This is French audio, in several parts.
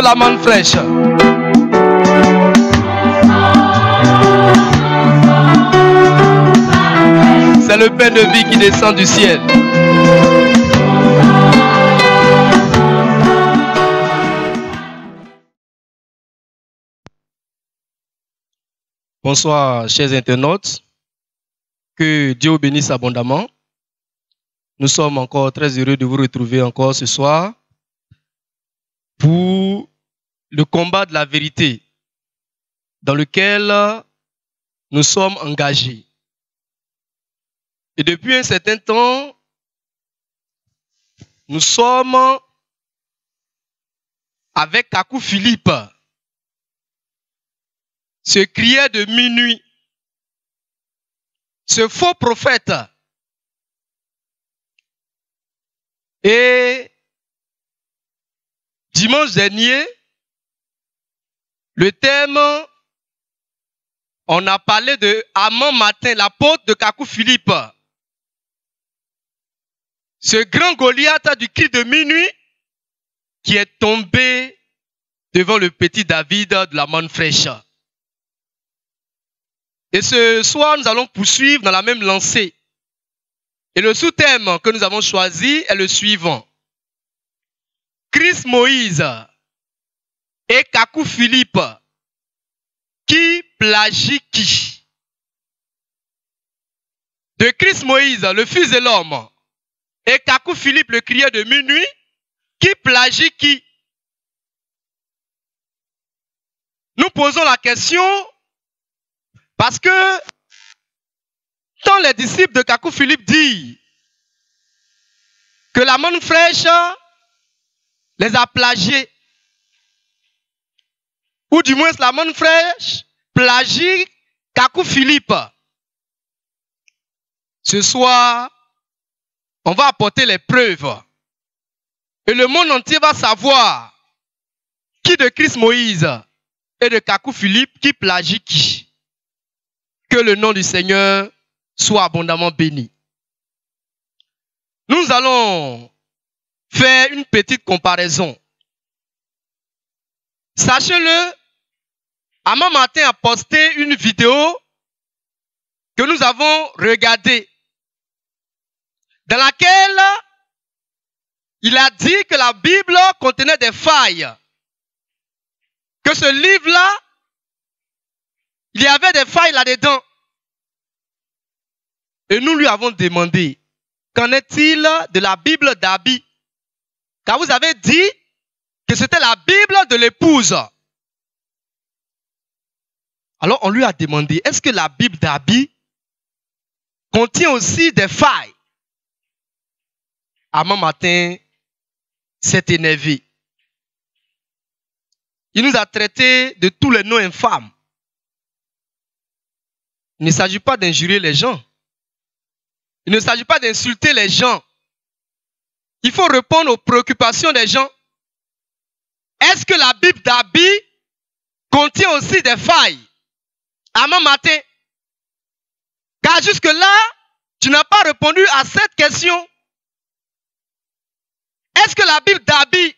la manne fraîche. C'est le pain de vie qui descend du ciel. Bonsoir, chers internautes. Que Dieu vous bénisse abondamment. Nous sommes encore très heureux de vous retrouver encore ce soir pour le combat de la vérité dans lequel nous sommes engagés. Et depuis un certain temps, nous sommes avec Kakou Philippe, ce crieur de minuit, ce faux prophète. Et dimanche dernier, le thème, on a parlé de Amant Matin, l'apôtre de Kakou Philippe. Ce grand Goliath du cri de minuit qui est tombé devant le petit David de la manne fraîche. Et ce soir, nous allons poursuivre dans la même lancée. Et le sous-thème que nous avons choisi est le suivant. Christ Moïse et Kakou Philippe, qui plagie qui? De Christ Moïse, le fils de l'homme, et Kakou Philippe, le crieur de minuit, qui plagie qui? Nous posons la question parce que quand les disciples de Kakou Philippe disent que la manne fraîche les a plagiés, ou du moins la manne fraîche plagie Kakou Philippe, ce soir, on va apporter les preuves. Et le monde entier va savoir qui de Christ Moïse et de Kakou Philippe qui plagie qui. Que le nom du Seigneur soit abondamment béni. Nous allons faire une petite comparaison. Sachez-le, Amant Matin a posté une vidéo que nous avons regardée, dans laquelle il a dit que la Bible contenait des failles. Que ce livre-là, il y avait des failles là-dedans. Et nous lui avons demandé, qu'en est-il de la Bible d'Abi? Car vous avez dit que c'était la Bible de l'épouse. Alors on lui a demandé, est-ce que la Bible d'Abi contient aussi des failles? Amant Matin s'est énervé. Il nous a traités de tous les noms infâmes. Il ne s'agit pas d'injurier les gens. Il ne s'agit pas d'insulter les gens. Il faut répondre aux préoccupations des gens. Est-ce que la Bible d'Abi contient aussi des failles? Amant Matin. Car jusque-là, tu n'as pas répondu à cette question. Est-ce que la Bible d'Abi,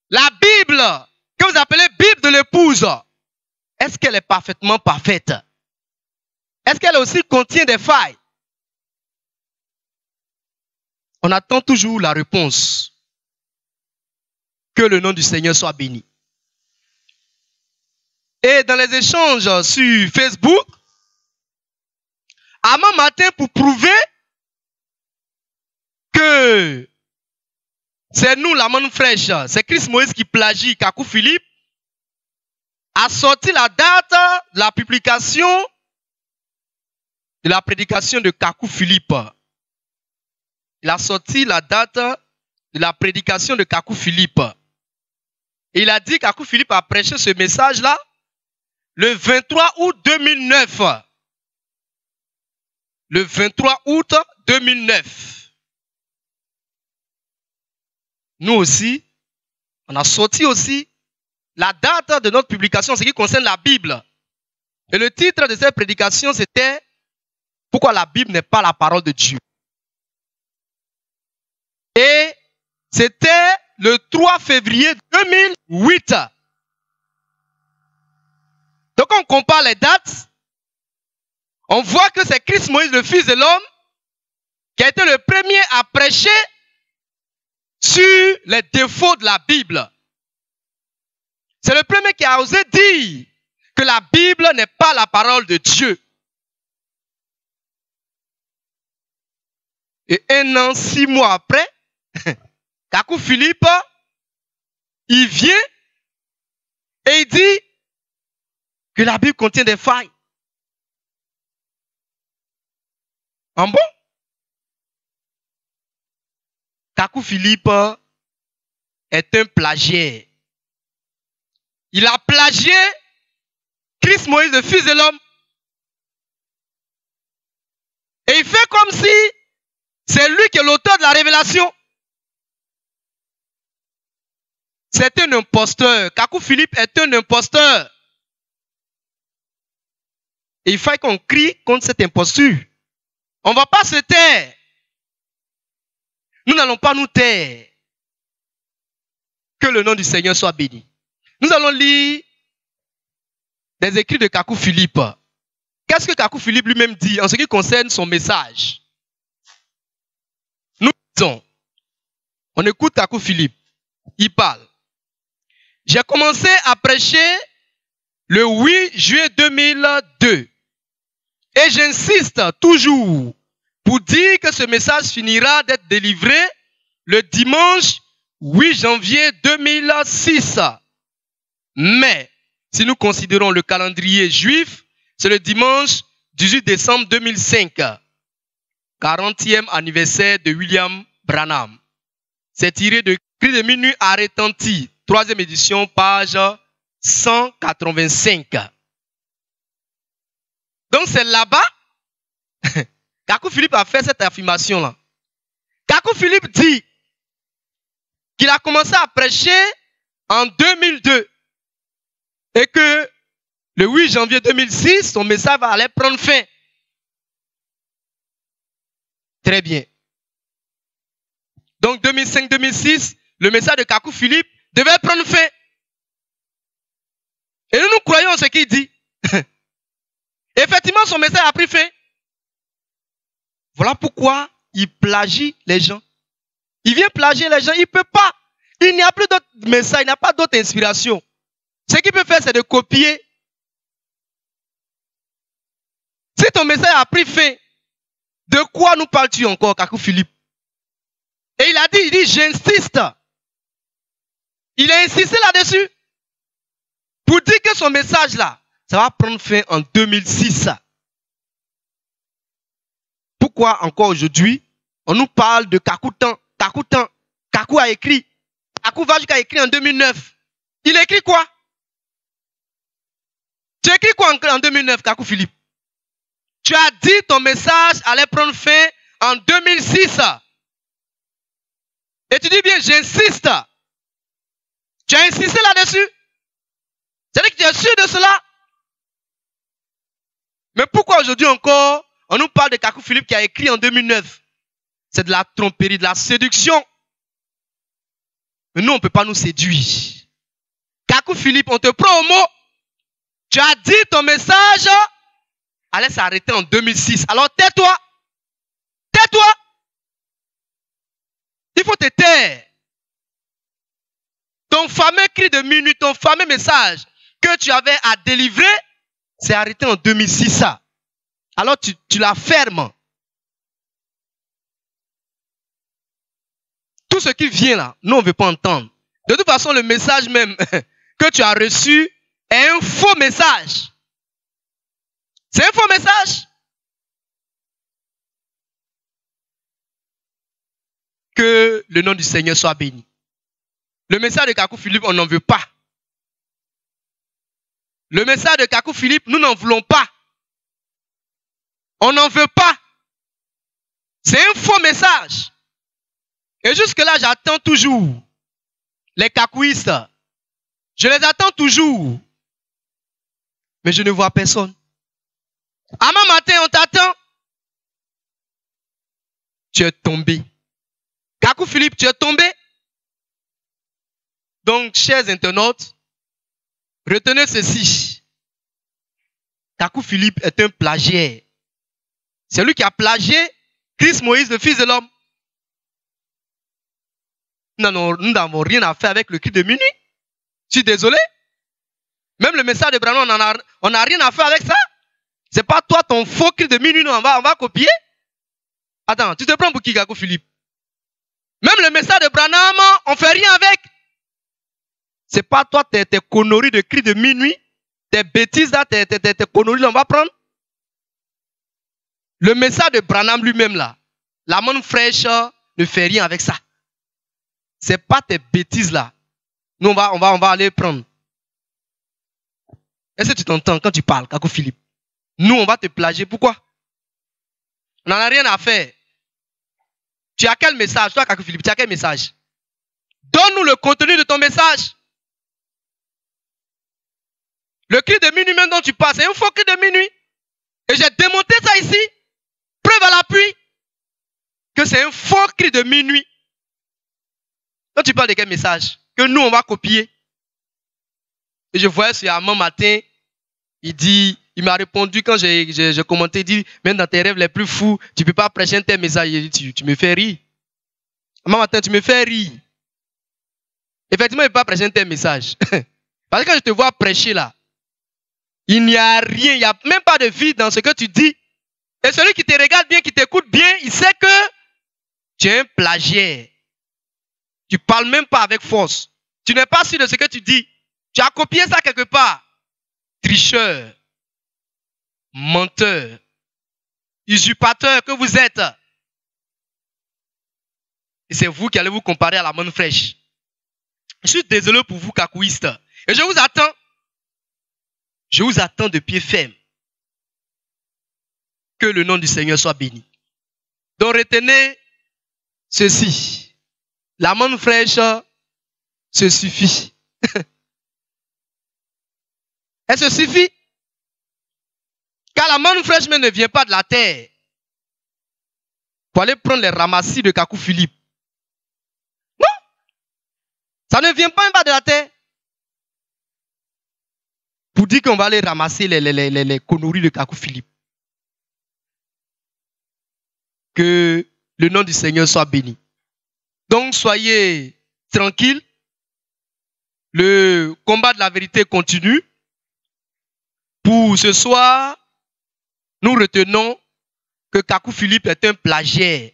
la Bible que vous appelez Bible de l'épouse, est-ce qu'elle est parfaitement parfaite? Est-ce qu'elle aussi contient des failles? On attend toujours la réponse. Que le nom du Seigneur soit béni. Et dans les échanges sur Facebook, Amant Matin, pour prouver que c'est nous la manne fraîche, c'est Christ Moïse qui plagie Kakou Philippe, a sorti la date de la publication de la prédication de Kakou Philippe. Il a sorti la date de la prédication de Kakou Philippe. Et il a dit que Kakou Philippe a prêché ce message-là le 23 août 2009. Le 23 août 2009. Nous aussi, on a sorti aussi la date de notre publication en ce qui concerne la Bible. Et le titre de cette prédication, c'était « Pourquoi la Bible n'est pas la parole de Dieu ?» Et c'était le 3 février 2008 Donc quand on compare les dates, on voit que c'est Christ Moïse, le Fils de l'homme, qui a été le premier à prêcher sur les défauts de la Bible. C'est le premier qui a osé dire que la Bible n'est pas la parole de Dieu. Et 1 an, 6 mois après, Kakou Philippe, il vient et il dit que la Bible contient des failles. En bon? Kakou Philippe est un plagiaire. Il a plagié Christ Moïse, le Fils de l'homme. Et il fait comme si c'est lui qui est l'auteur de la révélation. C'est un imposteur. Kakou Philippe est un imposteur. Et il faut qu'on crie contre cette imposture. On ne va pas se taire. Nous n'allons pas nous taire. Que le nom du Seigneur soit béni. Nous allons lire des écrits de Kakou Philippe. Qu'est-ce que Kakou Philippe lui-même dit en ce qui concerne son message? Nous disons, on écoute Kakou Philippe. Il parle. J'ai commencé à prêcher le 8 juillet 2002. Et j'insiste toujours pour dire que ce message finira d'être délivré le dimanche 8 janvier 2006. Mais, si nous considérons le calendrier juif, c'est le dimanche 18 décembre 2005, 40e anniversaire de William Branham. C'est tiré de Cri de minuit a retenti, 3e édition, page 185. Donc c'est là-bas, Kakou Philippe a fait cette affirmation-là. Kakou Philippe dit qu'il a commencé à prêcher en 2002 et que le 8 janvier 2006, son message allait prendre fin. Très bien. Donc 2005-2006, le message de Kakou Philippe devait prendre fin. Et nous croyons ce qu'il dit. Effectivement, son message a pris fin. Voilà pourquoi il plagie les gens. Il vient plagier les gens, il ne peut pas. Il n'y a plus d'autres messages, il n'y a pas d'autre inspiration. Ce qu'il peut faire, c'est de copier. Si ton message a pris fin, de quoi nous parles-tu encore, Kakou Philippe? Et il dit, j'insiste. Il a insisté là-dessus. Pour dire que son message là, ça va prendre fin en 2006. Pourquoi encore aujourd'hui, on nous parle de Kakou Tan, Kakou Tan, Kakou a écrit, Kakou Vajuk a écrit en 2009. Il a écrit quoi? Tu as écrit quoi en 2009, Kakou Philippe? Tu as dit ton message allait prendre fin en 2006. Et tu dis bien, j'insiste. Tu as insisté là-dessus. C'est-à-dire que tu es sûr de cela. Mais pourquoi aujourd'hui encore, on nous parle de Kakou Philippe qui a écrit en 2009? C'est de la tromperie, de la séduction. Mais nous, on ne peut pas nous séduire. Kakou Philippe, on te prend au mot. Tu as dit ton message allait s'arrêter en 2006. Alors tais-toi. Tais-toi. Il faut te taire. Ton fameux cri de minuit, ton fameux message que tu avais à délivrer, c'est arrêté en 2006. Alors tu la fermes. Tout ce qui vient là, nous on ne veut pas entendre. De toute façon, le message même que tu as reçu est un faux message. C'est un faux message. Que le nom du Seigneur soit béni. Le message de Kakou Philippe, on n'en veut pas. Le message de Kakou Philippe, nous n'en voulons pas. On n'en veut pas. C'est un faux message. Et jusque-là, j'attends toujours les kakouistes. Je les attends toujours. Mais je ne vois personne. Ama matin, on t'attend. Tu es tombé. Kakou Philippe, tu es tombé. Donc, chers internautes, retenez ceci. Kakou Philippe est un plagiaire. C'est lui qui a plagié Christ Moïse, le fils de l'homme. Nous n'avons rien à faire avec le cri de minuit. Je suis désolé. Même le message de Branham, on n'a rien à faire avec ça. C'est pas toi ton faux cri de minuit, non, on va copier. Attends, tu te prends pour qui, Kakou Philippe? Même le message de Branham, on fait rien avec. C'est pas toi tes conneries de cri de minuit, tes bêtises là, tes conneries, on va prendre. Le message de Branham lui-même là, la manne fraîche ne fait rien avec ça. C'est pas tes bêtises là. Nous on va aller prendre. Est-ce que tu t'entends quand tu parles, Kakou Philippe? Nous on va te plagier. Pourquoi? On n'en a rien à faire. Tu as quel message, toi, Kakou Philippe? Tu as quel message? Donne-nous le contenu de ton message. Le cri de minuit même dont tu parles, c'est un faux cri de minuit. Et j'ai démonté ça ici. Preuve à l'appui. Que c'est un faux cri de minuit. Quand tu parles de quel message? Que nous, on va copier. Et je voyais ce Amand matin, il m'a répondu quand j'ai commenté, il dit, même dans tes rêves les plus fous, tu ne peux pas prêcher un tel message. Il dit, tu me fais rire. Amand matin, tu me fais rire. Effectivement, il ne peut pas prêcher un tel message. Parce que quand je te vois prêcher là, il n'y a rien, il n'y a même pas de vide dans ce que tu dis. Et celui qui te regarde bien, qui t'écoute bien, il sait que tu es un plagiaire. Tu ne parles même pas avec force. Tu n'es pas sûr de ce que tu dis. Tu as copié ça quelque part. Tricheur, menteur, usurpateur que vous êtes. Et c'est vous qui allez vous comparer à la manne fraîche. Je suis désolé pour vous, kakouistes. Et je vous attends. Je vous attends de pied ferme. Que le nom du Seigneur soit béni. Donc retenez ceci. La manne fraîche se suffit. Elle se suffit. Car la manne fraîche même ne vient pas de la terre. Pour aller prendre les ramassis de Kakou Philippe. Non. Ça ne vient pas de la terre. Pour dire qu'on va aller ramasser les conneries de Kakou Philippe. Que le nom du Seigneur soit béni. Donc soyez tranquilles. Le combat de la vérité continue. Pour ce soir, nous retenons que Kakou Philippe est un plagiaire.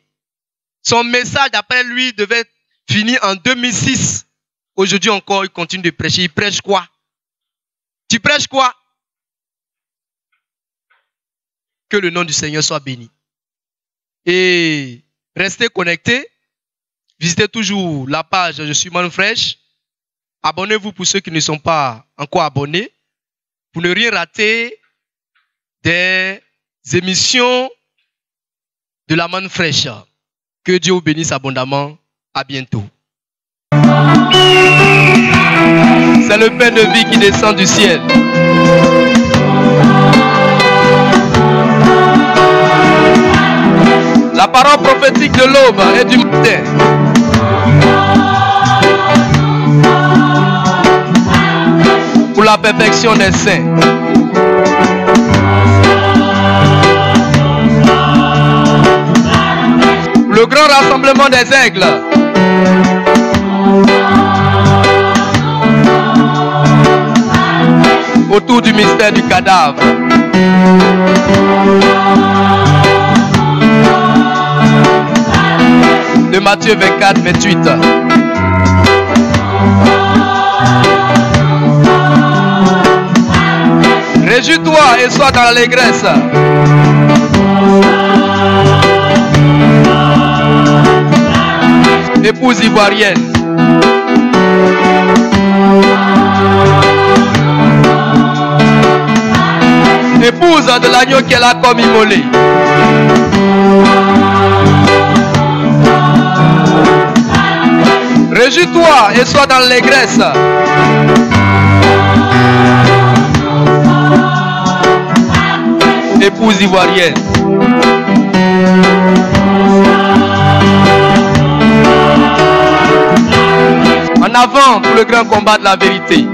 Son message, d'après lui, devait finir en 2006. Aujourd'hui encore, il continue de prêcher. Il prêche quoi? Tu prêches quoi? Que le nom du Seigneur soit béni. Et restez connectés. Visitez toujours la page Je suis manne fraîche. Abonnez-vous pour ceux qui ne sont pas encore abonnés. Pour ne rien rater des émissions de la manne fraîche. Que Dieu vous bénisse abondamment. À bientôt. C'est le pain de vie qui descend du ciel. La parole prophétique de l'aube et du matin. Pour la perfection des saints. Le grand rassemblement des aigles. Autour du mystère du cadavre. De Matthieu 24, 28. Réjouis-toi et sois dans l'allégresse. Épouse ivoirienne. Épouse de l'agneau qu'elle a comme immolé. Réjouis-toi et sois dans l'allégresse. Épouse ivoirienne. En avant pour le grand combat de la vérité.